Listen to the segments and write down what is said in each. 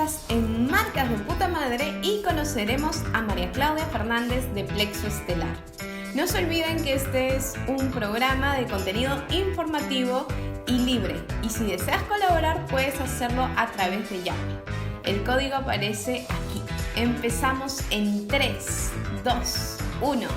Estás en Marcas de Puta Madre y conoceremos a María Claudia Fernández de Plexo Estelar. No se olviden que este es un programa de contenido informativo y libre, y si deseas colaborar puedes hacerlo a través de Yape. El código aparece aquí. Empezamos en 3, 2, 1.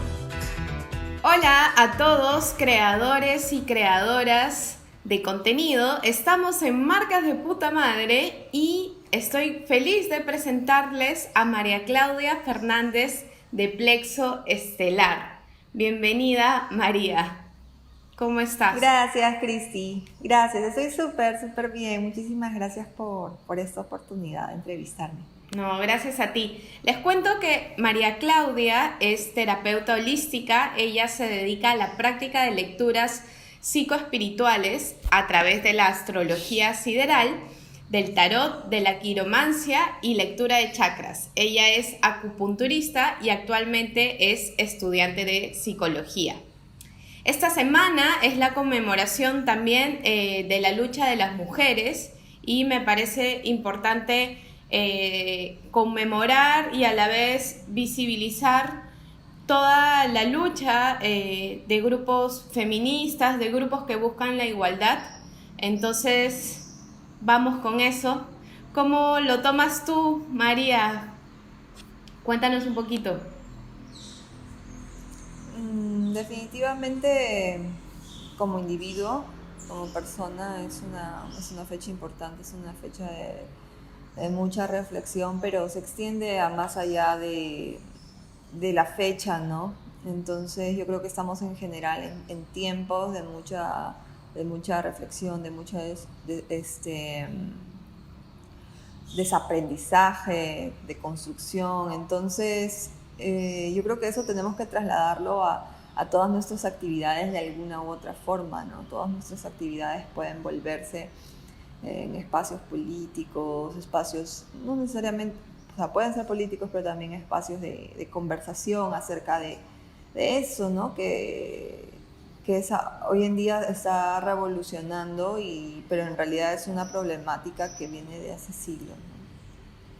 Hola a todos, creadores y creadoras de contenido. Estamos en Marcas de Puta Madre y estoy feliz de presentarles a María Claudia Fernández de Plexo Estelar. Bienvenida, María. ¿Cómo estás? Gracias, Cristi. Gracias, estoy súper bien. Muchísimas gracias por esta oportunidad de entrevistarme. No, gracias a ti. Les cuento que María Claudia es terapeuta holística. Ella se dedica a la práctica de lecturas psicoespirituales a través de la astrología sideral, del tarot, de la quiromancia y lectura de chakras. Ella es acupunturista y actualmente es estudiante de psicología. Esta semana es la conmemoración también de la lucha de las mujeres y me parece importante conmemorar y a la vez visibilizar toda la lucha de grupos feministas, de grupos que buscan la igualdad. Entonces, vamos con eso. ¿Cómo lo tomas tú, María? Cuéntanos un poquito. Definitivamente, como individuo, como persona, es una fecha importante, es una fecha de mucha reflexión, pero se extiende a más allá de la fecha, ¿no? Entonces yo creo que estamos en general en tiempos de mucha reflexión, de mucho desaprendizaje, de construcción. Entonces yo creo que eso tenemos que trasladarlo a todas nuestras actividades de alguna u otra forma, ¿no? Todas nuestras actividades pueden volverse en espacios políticos, espacios no necesariamente, o sea, pueden ser políticos, pero también espacios de conversación acerca de eso, ¿no? Que hoy en día está revolucionando, pero en realidad es una problemática que viene de hace siglos,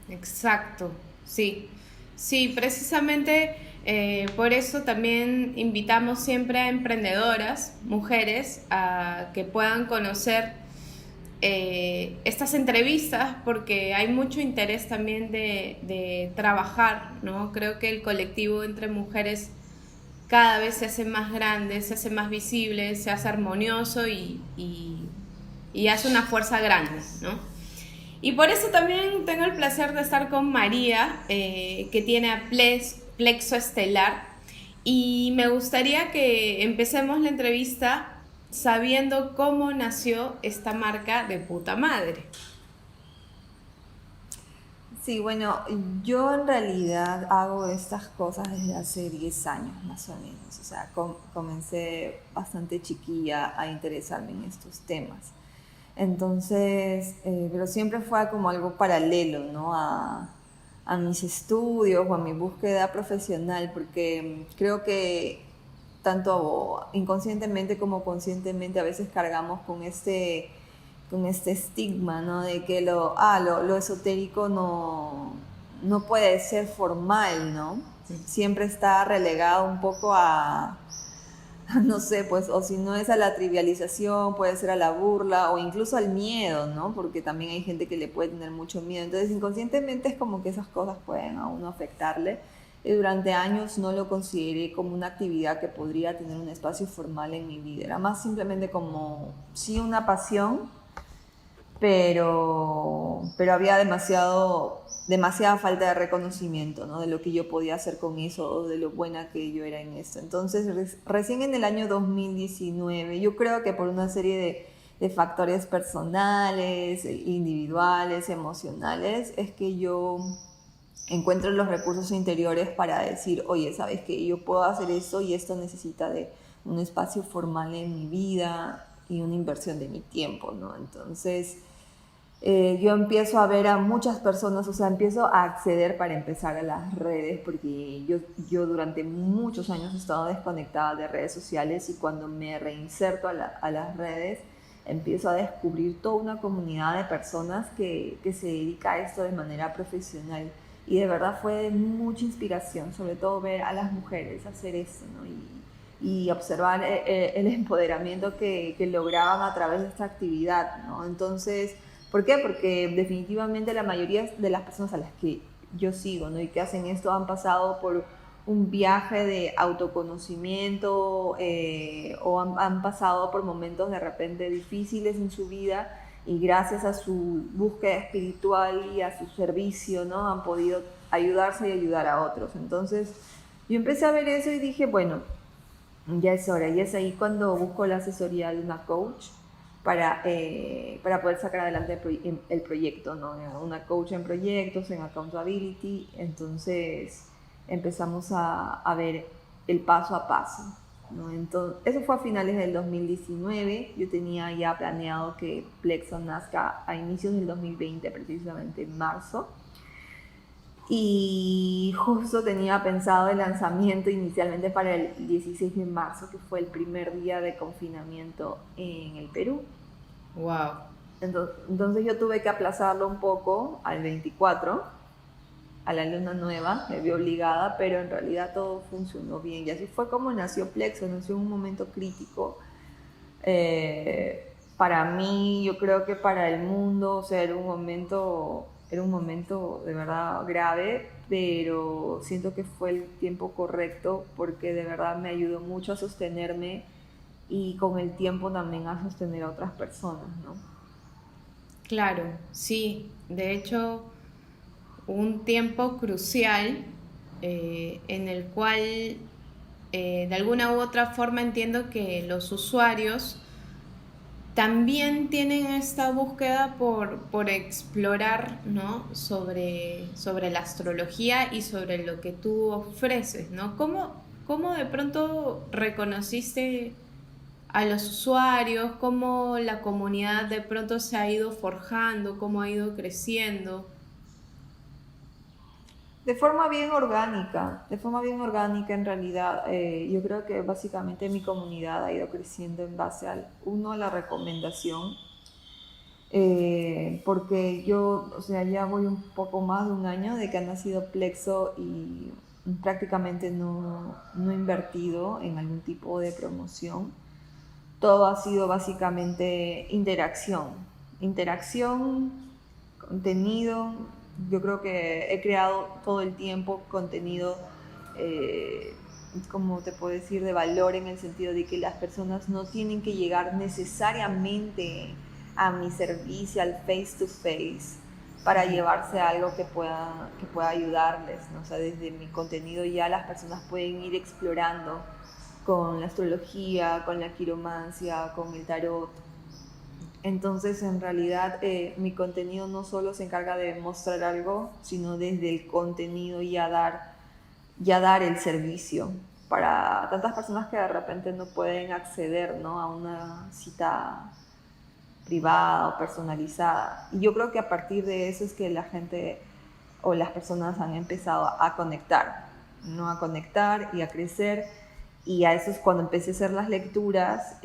¿no? Exacto, sí. Sí, precisamente por eso también invitamos siempre a emprendedoras, mujeres, a que puedan conocer estas entrevistas, porque hay mucho interés también de trabajar, ¿no? Creo que el colectivo entre mujeres cada vez se hace más grande, se hace más visible, se hace armonioso y hace una fuerza grande, ¿no? Y por eso también tengo el placer de estar con María, que tiene a Plexo Estelar, y me gustaría que empecemos la entrevista sabiendo cómo nació esta marca de puta madre. Sí, bueno, yo en realidad hago estas cosas desde hace 10 años más o menos. O sea, comencé bastante chiquilla a interesarme en estos temas. Entonces, pero siempre fue como algo paralelo, ¿no? A mis estudios o a mi búsqueda profesional, porque creo que tanto inconscientemente como conscientemente a veces cargamos con este estigma, ¿no? De que lo esotérico no puede ser formal, ¿no? Siempre está relegado un poco no sé, pues, o si no es a la trivialización, puede ser a la burla o incluso al miedo, ¿no? Porque también hay gente que le puede tener mucho miedo. Entonces, inconscientemente es como que esas cosas pueden a uno afectarle. Y durante años no lo consideré como una actividad que podría tener un espacio formal en mi vida. Era más simplemente como, sí, una pasión, pero había demasiada falta de reconocimiento, ¿no? De lo que yo podía hacer con eso o de lo buena que yo era en esto. Entonces, recién en el año 2019, yo creo que por una serie de factores personales, individuales, emocionales, es que yo encuentro los recursos interiores para decir, oye, ¿sabes qué? Yo puedo hacer esto y esto necesita de un espacio formal en mi vida y una inversión de mi tiempo, ¿no? Entonces, yo empiezo a ver a muchas personas, o sea, empiezo a acceder para empezar a las redes, porque yo durante muchos años he estado desconectada de redes sociales y cuando me reinserto a las redes, empiezo a descubrir toda una comunidad de personas que se dedica a esto de manera profesional. Y de verdad fue de mucha inspiración, sobre todo ver a las mujeres hacer esto, ¿no? Y observar el empoderamiento que lograban a través de esta actividad, ¿no? Entonces, ¿por qué? Porque definitivamente la mayoría de las personas a las que yo sigo, ¿no? Y que hacen esto han pasado por un viaje de autoconocimiento o han pasado por momentos de repente difíciles en su vida y gracias a su búsqueda espiritual y a su servicio, ¿no? Han podido ayudarse y ayudar a otros. Entonces yo empecé a ver eso y dije, bueno, ya es hora. Y es ahí cuando busco la asesoría de una coach para poder sacar adelante el proyecto, ¿no? Una coach en proyectos, en accountability. Entonces empezamos a ver el paso a paso, ¿no? Entonces, eso fue a finales del 2019. Yo tenía ya planeado que Plexo nazca a inicios del 2020, precisamente en marzo. Y justo tenía pensado el lanzamiento inicialmente para el 16 de marzo, que fue el primer día de confinamiento en el Perú. Wow. Entonces yo tuve que aplazarlo un poco al 24, a la luna nueva, me vi obligada, pero en realidad todo funcionó bien. Y así fue como nació Plexo, nació en un momento crítico. Para mí, yo creo que para el mundo, o sea, era un momento de verdad grave, pero siento que fue el tiempo correcto porque de verdad me ayudó mucho a sostenerme y con el tiempo también a sostener a otras personas, ¿no? Claro, sí. De hecho, un tiempo crucial en el cual de alguna u otra forma entiendo que los usuarios también tienen esta búsqueda por explorar, ¿no? sobre la astrología y sobre lo que tú ofreces, ¿no? ¿Cómo de pronto reconociste a los usuarios? ¿Cómo la comunidad de pronto se ha ido forjando? ¿Cómo ha ido creciendo? De forma bien orgánica en realidad. Yo creo que básicamente mi comunidad ha ido creciendo en base a la recomendación, porque yo, o sea, ya voy un poco más de un año de que ha nacido Plexo y prácticamente no he invertido en algún tipo de promoción. Todo ha sido básicamente interacción, contenido. Yo creo que he creado todo el tiempo contenido, eh, como te puedo decir, de valor, en el sentido de que las personas no tienen que llegar necesariamente a mi servicio, al face to face, para llevarse algo que pueda ayudarles, ¿no? O sea, desde mi contenido ya las personas pueden ir explorando con la astrología, con la quiromancia, con el tarot. Entonces, en realidad, mi contenido no solo se encarga de mostrar algo, sino desde el contenido ya dar el servicio para tantas personas que de repente no pueden acceder, ¿no? A una cita privada o personalizada. Y yo creo que a partir de eso es que la gente o las personas han empezado a conectar, ¿no? A conectar y a crecer. Y a eso es cuando empecé a hacer las lecturas,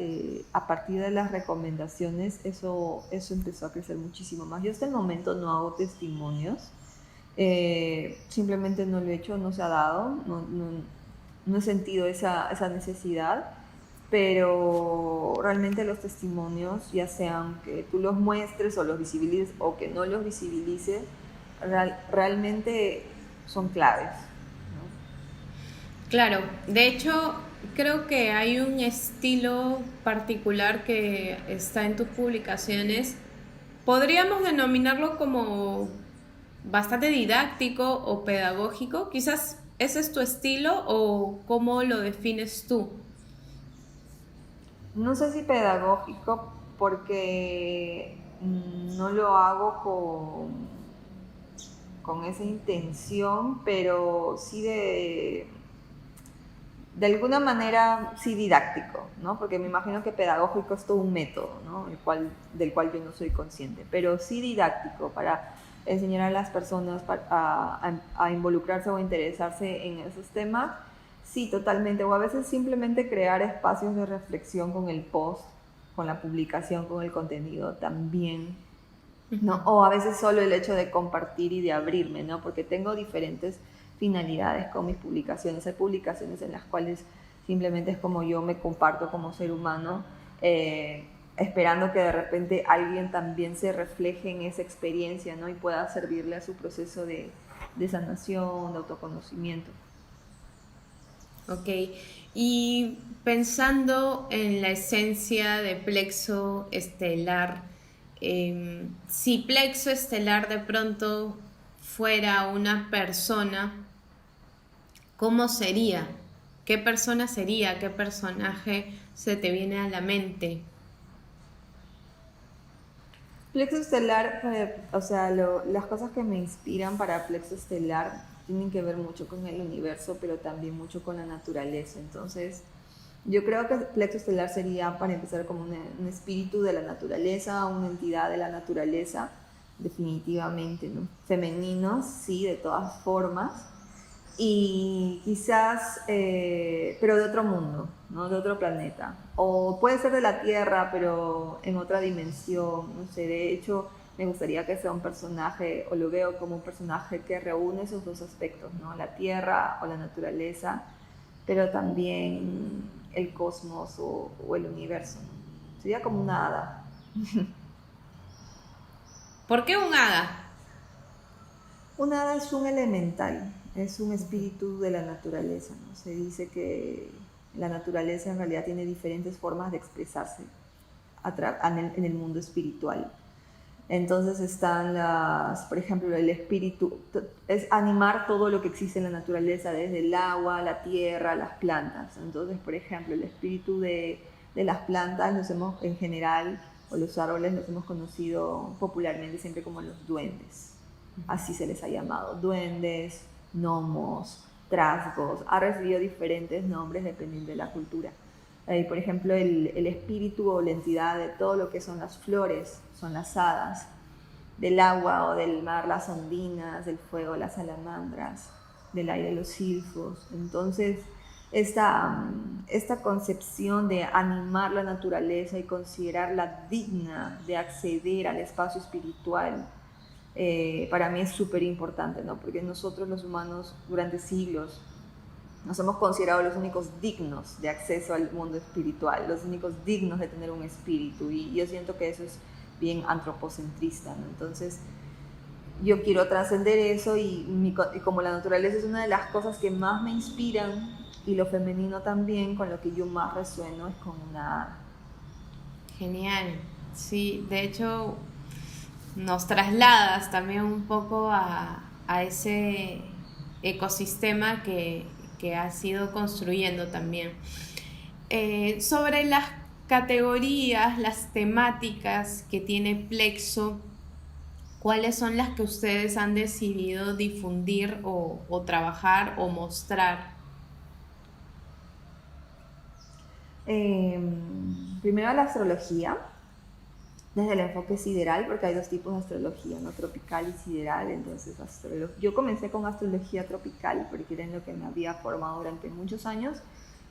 a partir de las recomendaciones, eso empezó a crecer muchísimo más. Yo hasta el momento no hago testimonios, simplemente no lo he hecho, no se ha dado, no he sentido esa necesidad, pero realmente los testimonios, ya sean que tú los muestres o los visibilices o que no los visibilices, realmente son claves, ¿no? Claro, de hecho creo que hay un estilo particular que está en tus publicaciones. Podríamos denominarlo como bastante didáctico o pedagógico. Quizás ese es tu estilo o cómo lo defines tú. No sé si pedagógico, porque no lo hago con esa intención, pero sí de alguna manera sí didáctico, ¿no? Porque me imagino que pedagógico es todo un método, ¿no? Del cual yo no soy consciente, pero sí didáctico para enseñar a las personas a involucrarse o a interesarse en esos temas. Sí, totalmente. O a veces simplemente crear espacios de reflexión con el post, con la publicación, con el contenido también, ¿no? O a veces solo el hecho de compartir y de abrirme, ¿no? Porque tengo diferentes finalidades con mis publicaciones. Hay publicaciones en las cuales simplemente es como yo me comparto como ser humano, esperando que de repente alguien también se refleje en esa experiencia, ¿no? Y pueda servirle a su proceso de sanación, de autoconocimiento. Ok, y pensando en la esencia de plexo estelar, si plexo estelar de pronto fuera una persona, ¿cómo sería? ¿Qué persona sería? ¿Qué personaje se te viene a la mente? Plexo estelar, o sea, las cosas que me inspiran para Plexo estelar tienen que ver mucho con el universo, pero también mucho con la naturaleza. Entonces, yo creo que Plexo estelar sería, para empezar, como un espíritu de la naturaleza, una entidad de la naturaleza, definitivamente, ¿no? Femenino, sí, de todas formas, y quizás, pero de otro mundo, ¿no? De otro planeta. O puede ser de la Tierra, pero en otra dimensión, no sé, de hecho me gustaría que sea un personaje, o lo veo como un personaje que reúne esos dos aspectos, ¿no? La Tierra o la naturaleza, pero también el cosmos o el universo, ¿no? Sería como una hada. ¿Por qué un hada? Un hada es un elemental, es un espíritu de la naturaleza, ¿no? Se dice que la naturaleza en realidad tiene diferentes formas de expresarse en el mundo espiritual. Entonces están por ejemplo, el espíritu, es animar todo lo que existe en la naturaleza, desde el agua, la tierra, las plantas. Entonces, por ejemplo, el espíritu de las plantas, en general, o los árboles, los hemos conocido popularmente siempre como los duendes. Así se les ha llamado, duendes, gnomos, trasgos, ha recibido diferentes nombres dependiendo de la cultura. Por ejemplo, el espíritu o la entidad de todo lo que son las flores, son las hadas, del agua o del mar, las ondinas, del fuego, las salamandras, del aire, los silfos. Entonces, esta concepción de animar la naturaleza y considerarla digna de acceder al espacio espiritual, para mí es súper importante, ¿no? Porque nosotros los humanos durante siglos nos hemos considerado los únicos dignos de acceso al mundo espiritual, los únicos dignos de tener un espíritu, y yo siento que eso es bien antropocentrista, ¿no? Entonces yo quiero trascender eso, y como la naturaleza es una de las cosas que más me inspiran, y lo femenino también, con lo que yo más resueno es con una... Genial, sí, de hecho nos trasladas también un poco a ese ecosistema que has ido construyendo también. Sobre las categorías, las temáticas que tiene Plexo, ¿cuáles son las que ustedes han decidido difundir o trabajar o mostrar? Primero la astrología, desde el enfoque sideral, porque hay dos tipos de astrología, ¿no? Tropical y sideral. Entonces, yo comencé con astrología tropical porque era en lo que me había formado durante muchos años,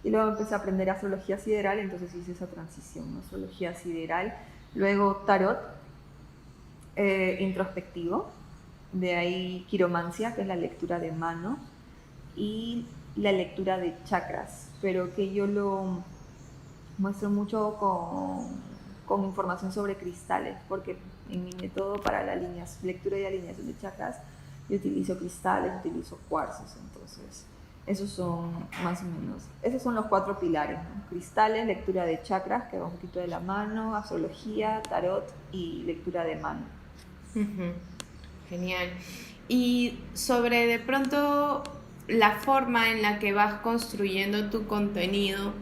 y luego empecé a aprender astrología sideral, entonces hice esa transición, ¿no? Astrología sideral, luego tarot, introspectivo, de ahí quiromancia, que es la lectura de mano, y la lectura de chakras, pero que yo lo muestro mucho con información sobre cristales, porque en mi método para la lectura y alineación de chakras yo utilizo cristales, utilizo cuarzos. Entonces esos son más o menos, esos son los 4 pilares, ¿no? Cristales, lectura de chakras, que va un poquito de la mano, astrología, tarot y lectura de mano. Uh-huh. Genial. Y sobre de pronto la forma en la que vas construyendo tu contenido,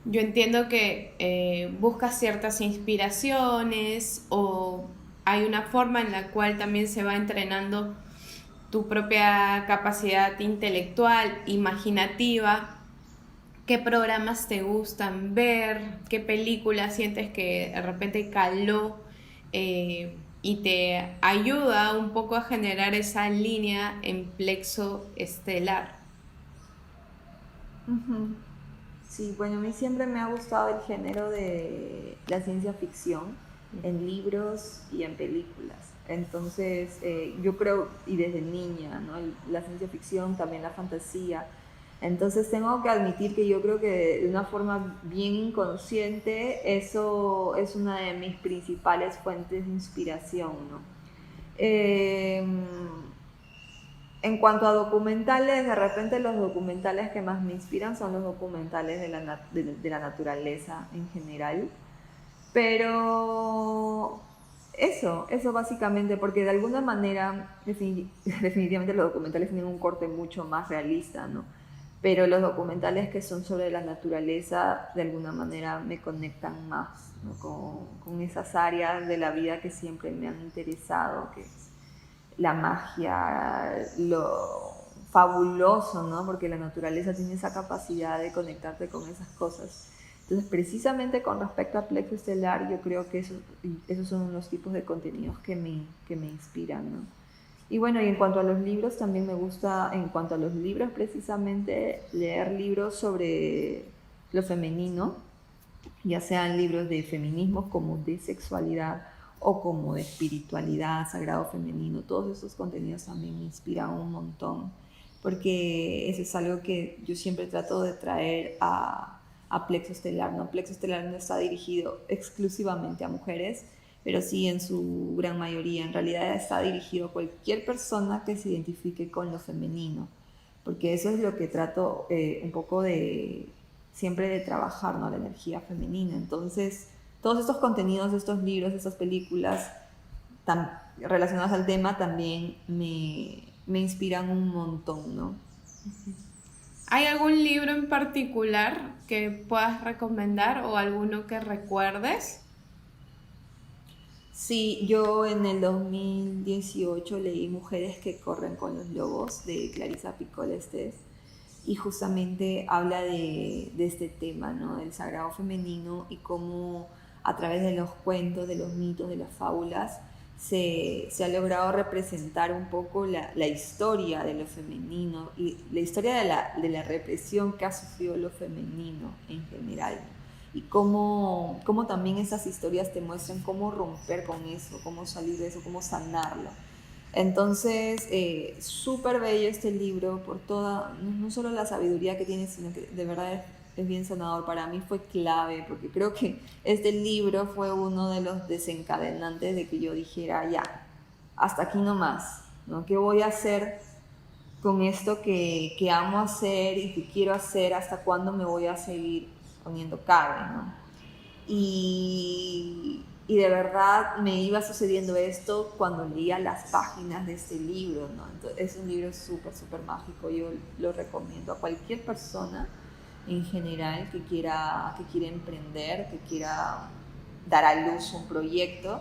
yo entiendo que buscas ciertas inspiraciones o hay una forma en la cual también se va entrenando tu propia capacidad intelectual, imaginativa. ¿Qué programas te gustan ver? ¿Qué películas sientes que de repente caló y te ayuda un poco a generar esa línea en plexo estelar? Uh-huh. Sí, bueno, a mí siempre me ha gustado el género de la ciencia ficción en libros y en películas. Entonces, yo creo, y desde niña, ¿no? La ciencia ficción, también la fantasía. Entonces, tengo que admitir que yo creo que de una forma bien inconsciente, eso es una de mis principales fuentes de inspiración, ¿no? Eh, en cuanto a documentales, de repente los documentales que más me inspiran son los documentales de la naturaleza en general. Pero eso básicamente, porque de alguna manera definitivamente los documentales tienen un corte mucho más realista, ¿no? Pero los documentales que son sobre la naturaleza de alguna manera me conectan más, ¿no? con esas áreas de la vida que siempre me han interesado, que es la magia, lo fabuloso, ¿no? Porque la naturaleza tiene esa capacidad de conectarte con esas cosas. Entonces, precisamente con respecto a Plexo Estelar, yo creo que esos son los tipos de contenidos que me inspiran, ¿no? Y bueno, y en cuanto a los libros, también me gusta, en cuanto a los libros, precisamente leer libros sobre lo femenino, ya sean libros de feminismo como de sexualidad o como de espiritualidad, sagrado femenino. Todos esos contenidos también me inspiran un montón, porque eso es algo que yo siempre trato de traer a Plexo Estelar, ¿no? Plexo Estelar no está dirigido exclusivamente a mujeres, pero sí en su gran mayoría. En realidad está dirigido a cualquier persona que se identifique con lo femenino, porque eso es lo que trato un poco de siempre de trabajar, ¿no? La energía femenina. Entonces, todos estos contenidos, estos libros, estas películas relacionadas al tema también me inspiran un montón, ¿no? ¿Hay algún libro en particular que puedas recomendar o alguno que recuerdes? Sí, yo en el 2018 leí Mujeres que corren con los lobos de Clarissa Pinkola Estés, y justamente habla de este tema, ¿no? Del sagrado femenino y cómo a través de los cuentos, de los mitos, de las fábulas, se ha logrado representar un poco la historia de lo femenino y la historia de la represión que ha sufrido lo femenino en general. Y cómo también esas historias te muestran cómo romper con eso, cómo salir de eso, cómo sanarlo. Entonces, súper bello este libro por toda, no solo la sabiduría que tiene, sino que de verdad es bien sanador. Para mí fue clave, porque creo que este libro fue uno de los desencadenantes de que yo dijera, ya, hasta aquí nomás, ¿no? ¿Qué voy a hacer con esto que amo hacer y que quiero hacer? ¿Hasta cuándo me voy a seguir poniendo cabe, ¿no? Y de verdad me iba sucediendo esto cuando leía las páginas de este libro, ¿no? Entonces, es un libro súper, súper mágico. Yo lo recomiendo a cualquier persona en general que quiera emprender, que quiera dar a luz un proyecto,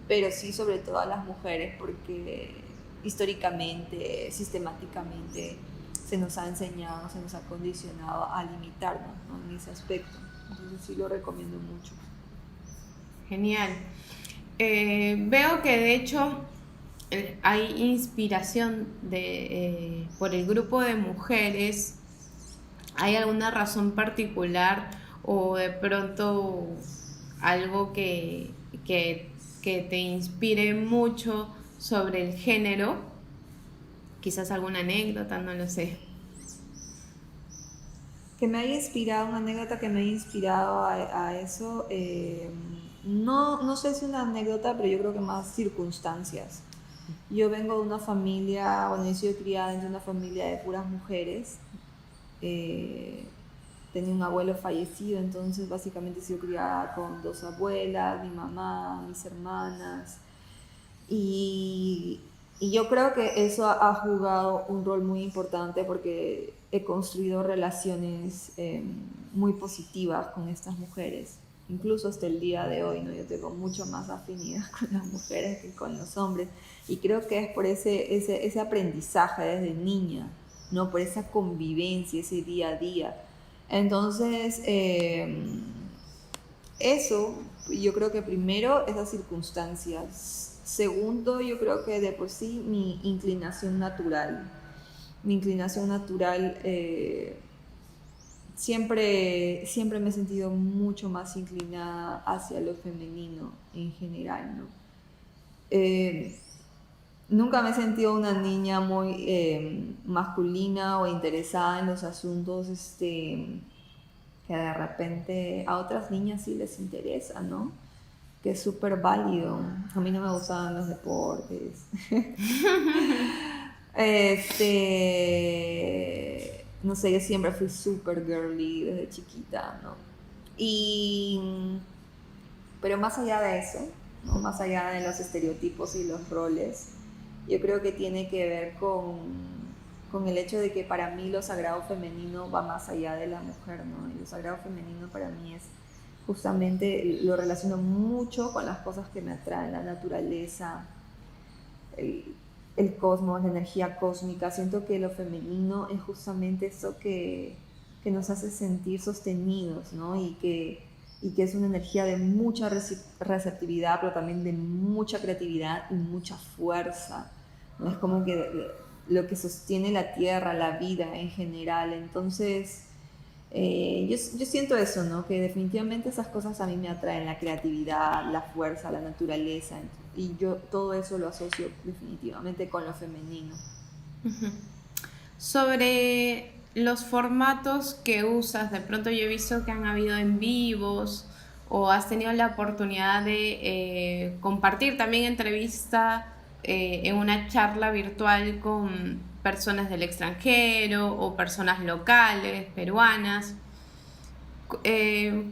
pero sí sobre todo a las mujeres, porque históricamente, sistemáticamente se nos ha enseñado, se nos ha condicionado a limitarnos, ¿no? En ese aspecto. Entonces sí lo recomiendo mucho. Genial. Veo que de hecho hay inspiración por el grupo de mujeres. ¿Hay alguna razón particular o de pronto algo que te inspire mucho sobre el género? Quizás alguna anécdota, no lo sé. Que me haya inspirado, una anécdota que me haya inspirado a eso, no sé si una anécdota, pero yo creo que más circunstancias. Yo vengo de una familia, bueno, yo he sido criada en una familia de puras mujeres. eh, Tenía un abuelo fallecido, entonces básicamente he sido criada con dos abuelas, mi mamá, mis hermanas. Y yo creo que eso ha jugado un rol muy importante, porque he construido relaciones muy positivas con estas mujeres, incluso hasta el día de hoy, ¿no? Yo tengo mucho más afinidad con las mujeres que con los hombres, y creo que es por ese aprendizaje desde niña, ¿no? Por esa convivencia, ese día a día. Entonces, eso, yo creo que primero esas circunstancias. Segundo, yo creo que de por sí mi inclinación natural siempre me he sentido mucho más inclinada hacia lo femenino en general, ¿no? Eh, Nunca me he sentido una niña muy masculina o interesada en los asuntos que de repente a otras niñas sí les interesa, ¿no? Que es súper válido. A mí no me gustaban los deportes. No sé, yo siempre fui súper girly desde chiquita, ¿no? Y, pero más allá de eso, ¿no? Más allá de los estereotipos y los roles, yo creo que tiene que ver con el hecho de que para mí lo sagrado femenino va más allá de la mujer, ¿no? Y lo sagrado femenino para mí es justamente, lo relaciono mucho con las cosas que me atraen, la naturaleza, el, el cosmos, la energía cósmica. Siento que lo femenino es justamente eso que nos hace sentir sostenidos, ¿no? Y que es una energía de mucha receptividad, pero también de mucha creatividad y mucha fuerza, ¿no? Es como que lo que sostiene la tierra, la vida en general. Entonces, yo siento eso, ¿no? Que definitivamente esas cosas a mí me atraen, la creatividad, la fuerza, la naturaleza, y yo todo eso lo asocio definitivamente con lo femenino. Ujú. Sobre los formatos que usas, de pronto yo he visto que han habido en vivos o has tenido la oportunidad de compartir también entrevista en una charla virtual con personas del extranjero o personas locales, peruanas.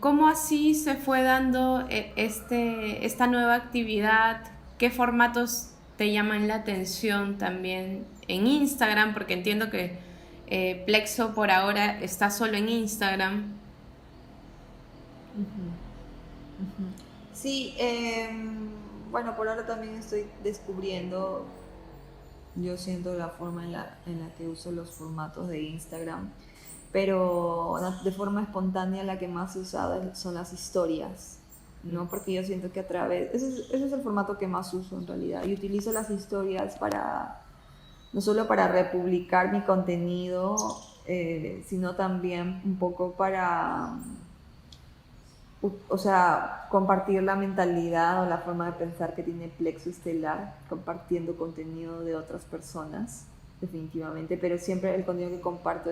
¿Cómo así se fue dando esta nueva actividad? ¿Qué formatos te llaman la atención también en Instagram? Porque entiendo que Plexo por ahora está solo en Instagram. Ujú, ujú. Sí, bueno, por ahora también estoy descubriendo, yo siento la forma en la que uso los formatos de Instagram, pero de forma espontánea la que más he usado son las historias, ¿no? Porque yo siento que a través, ese es el formato que más uso en realidad, y utilizo las historias para, no solo para republicar mi contenido, sino también un poco para, o sea, compartir la mentalidad o la forma de pensar que tiene Plexo Estelar, compartiendo contenido de otras personas, definitivamente, pero siempre el contenido que comparto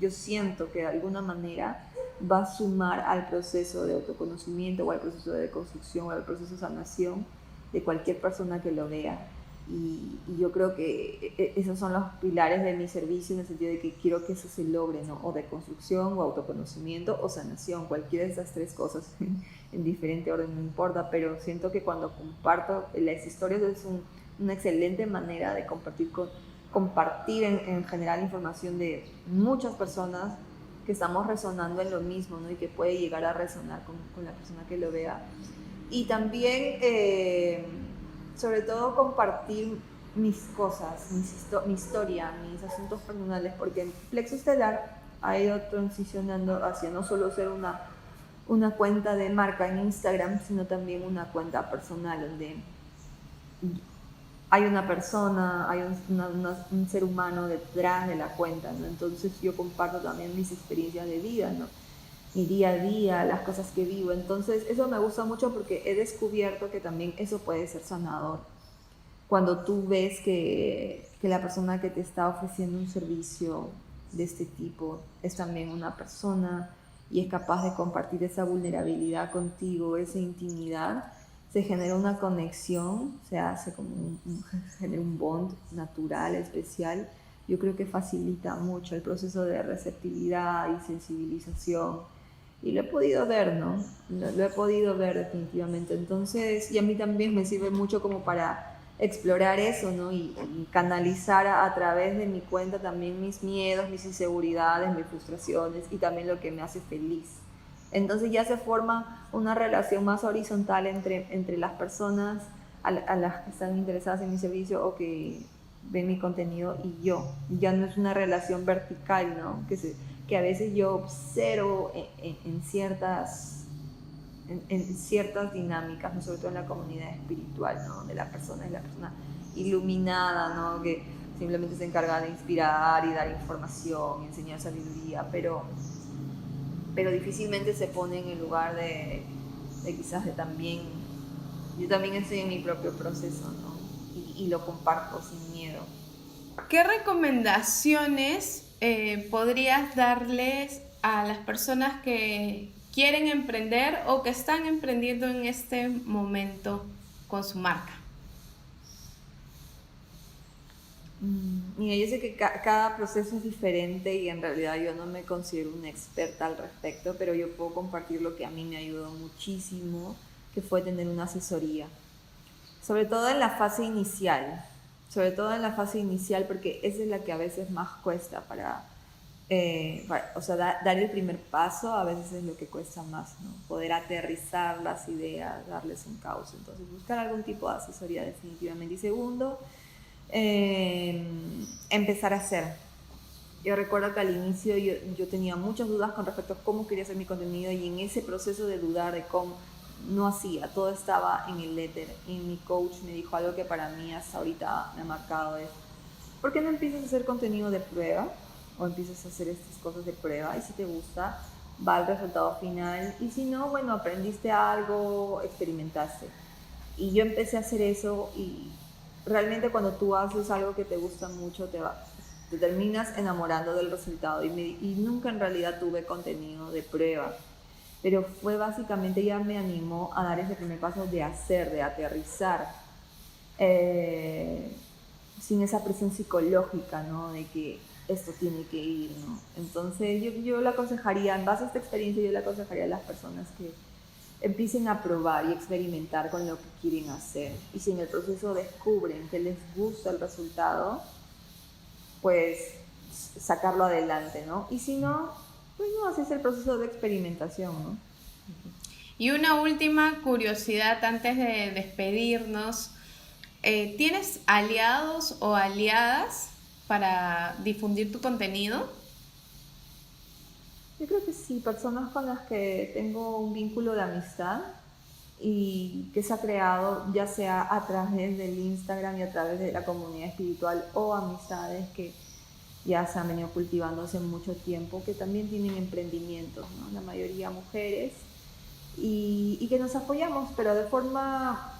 yo siento que de alguna manera va a sumar al proceso de autoconocimiento o al proceso de deconstrucción o al proceso de sanación de cualquier persona que lo vea. Y yo creo que esos son los pilares de mi servicio, en el sentido de que quiero que eso se logre, ¿no? O deconstrucción, o autoconocimiento, o sanación, cualquiera de esas tres cosas en diferente orden, no importa, pero siento que cuando comparto las historias es una excelente manera de compartir en general información de muchas personas que estamos resonando en lo mismo, ¿no? Y que puede llegar a resonar con la persona que lo vea. Y también, sobre todo, compartir mis cosas, mi historia, mis asuntos personales, porque en Plexo Estelar ha ido transicionando hacia no solo ser una cuenta de marca en Instagram, sino también una cuenta personal, donde hay una persona, hay un ser humano detrás de la cuenta, ¿no? Entonces yo comparto también mis experiencias de vida, ¿no? Mi día a día, las cosas que vivo. Entonces eso me gusta mucho porque he descubierto que también eso puede ser sanador. Cuando tú ves que la persona que te está ofreciendo un servicio de este tipo es también una persona y es capaz de compartir esa vulnerabilidad contigo, esa intimidad, se genera una conexión, se hace como genera un bond natural, especial. Yo creo que facilita mucho el proceso de receptividad y sensibilización. Y lo he podido ver, ¿no? Lo he podido ver definitivamente. Entonces, y a mí también me sirve mucho como para explorar eso, ¿no? Y canalizar a través de mi cuenta también mis miedos, mis inseguridades, mis frustraciones y también lo que me hace feliz. Entonces ya se forma una relación más horizontal entre las personas a las que están interesadas en mi servicio o que ven mi contenido y yo. Ya no es una relación vertical, ¿no? Que a veces yo observo en ciertas dinámicas, ¿no? Sobre todo en la comunidad espiritual, ¿no? Donde la persona es la persona iluminada, ¿no? Que simplemente se encarga de inspirar y dar información y enseñar sabiduría, pero pero difícilmente se pone en el lugar de quizás de también, yo también estoy en mi propio proceso, ¿no? Y lo comparto sin miedo. ¿Qué recomendaciones podrías darles a las personas que quieren emprender o que están emprendiendo en este momento con su marca? Mira, yo sé que cada proceso es diferente y en realidad yo no me considero una experta al respecto, pero yo puedo compartir lo que a mí me ayudó muchísimo, que fue tener una asesoría. Sobre todo en la fase inicial, porque esa es la que a veces más cuesta o sea, dar el primer paso a veces es lo que cuesta más, ¿no? Poder aterrizar las ideas, darles un cauce. Entonces, buscar algún tipo de asesoría definitivamente. Y segundo, empezar a hacer. Yo recuerdo que al inicio yo tenía muchas dudas con respecto a cómo quería hacer mi contenido y en ese proceso de dudar de cómo no hacía, todo estaba en el éter. Y mi coach me dijo algo que para mí hasta ahorita me ha marcado: es ¿por qué no empiezas a hacer contenido de prueba? O empiezas a hacer estas cosas de prueba y si te gusta, va al resultado final y si no, bueno, aprendiste algo, experimentaste. Y yo empecé a hacer eso y realmente cuando tú haces algo que te gusta mucho, te terminas enamorando del resultado y nunca en realidad tuve contenido de prueba. Pero fue básicamente, ya me animó a dar ese primer paso de hacer, de aterrizar, sin esa presión psicológica, ¿no? De que esto tiene que ir, ¿no? Entonces yo le aconsejaría, en base a esta experiencia, yo le aconsejaría a las personas que empiecen a probar y experimentar con lo que quieren hacer. Y si en el proceso descubren que les gusta el resultado, pues sacarlo adelante, ¿no? Y si no, pues no, así es el proceso de experimentación, ¿no? Y una última curiosidad antes de despedirnos. ¿Tienes aliados o aliadas para difundir tu contenido? Yo creo que sí, personas con las que tengo un vínculo de amistad y que se ha creado ya sea a través del Instagram y a través de la comunidad espiritual o amistades que ya se han venido cultivando hace mucho tiempo, que también tienen emprendimientos, ¿no? La mayoría mujeres y que nos apoyamos, pero de forma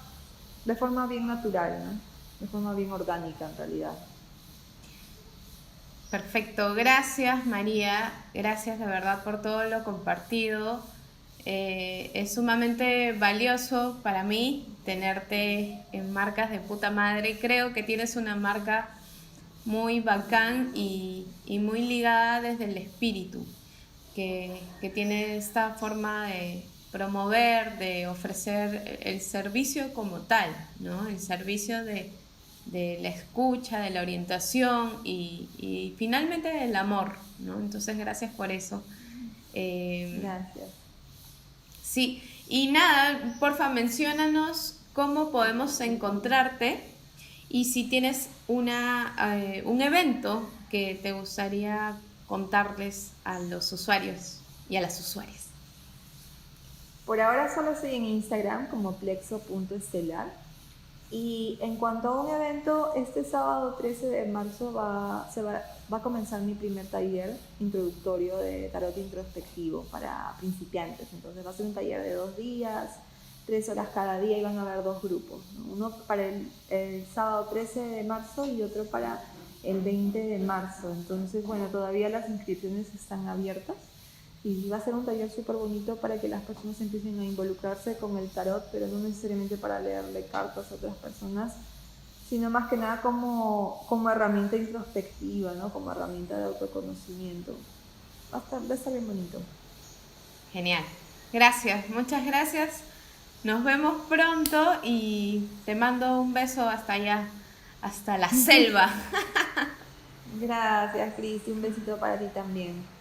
bien natural, ¿no? De forma bien orgánica en realidad. Perfecto, gracias María, gracias de verdad por todo lo compartido. Es sumamente valioso para mí tenerte en Marcas de Puta Madre. Creo que tienes una marca muy bacán y muy ligada desde el espíritu, que tiene esta forma de promover, de ofrecer el servicio como tal, ¿no? El servicio de la escucha, de la orientación y finalmente del amor, ¿no? Entonces, gracias por eso. Gracias. Sí, y nada, porfa, menciónanos cómo podemos encontrarte y si tienes un evento que te gustaría contarles a los usuarios y a las usuarias. Por ahora solo estoy en Instagram como plexo.estelar. Y en cuanto a un evento, este sábado 13 de marzo va a comenzar mi primer taller introductorio de tarot introspectivo para principiantes. Entonces va a ser un taller de 2 días, 3 horas cada día y van a haber 2 grupos, ¿no? Uno para el sábado 13 de marzo y otro para el 20 de marzo. Entonces, bueno, todavía las inscripciones están abiertas. Y va a ser un taller súper bonito para que las personas empiecen a involucrarse con el tarot, pero no necesariamente para leerle cartas a otras personas, sino más que nada como herramienta introspectiva, ¿no? Como herramienta de autoconocimiento. Va a estar bien bonito. Genial. Gracias, muchas gracias. Nos vemos pronto y te mando un beso hasta allá, hasta la selva. Gracias, Cristi. Un besito para ti también.